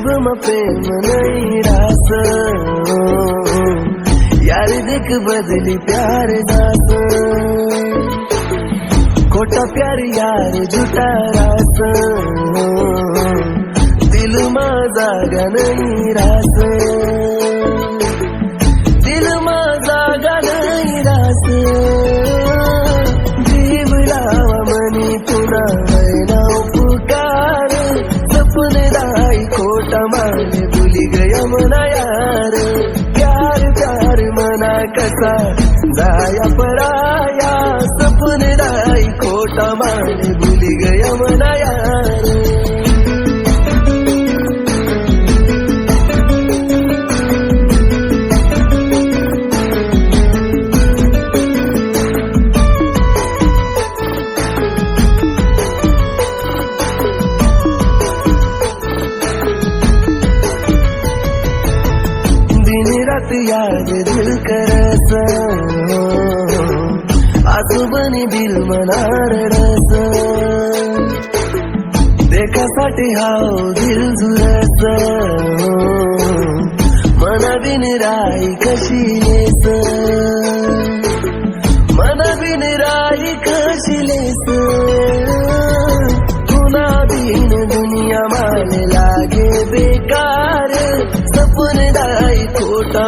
कसम प्रेम नहीं रास, यार देख बदली प्यार दास, खोटा प्यार यार झूठा रास, दिल माझा गा नहीं रास, दिल माझा गा नहीं रास, जीव लावा मनी पुन्हा मैना पुकार, सपने दाई खोटा माने भुली गया मना यार, प्यार प्यार मना कसा जाया पराया, सपने दाई खोटा माने भुली गया मना यार. रात याद दिल करस, आसू बनी दिल मना रडस, देखासाठी हाव दिल झुरस, मना बिन राई कशी लेस, मना बिन राई कशी लेस, तुना बिन दुनिया माने लागे बेकार, सपन दाई खोटा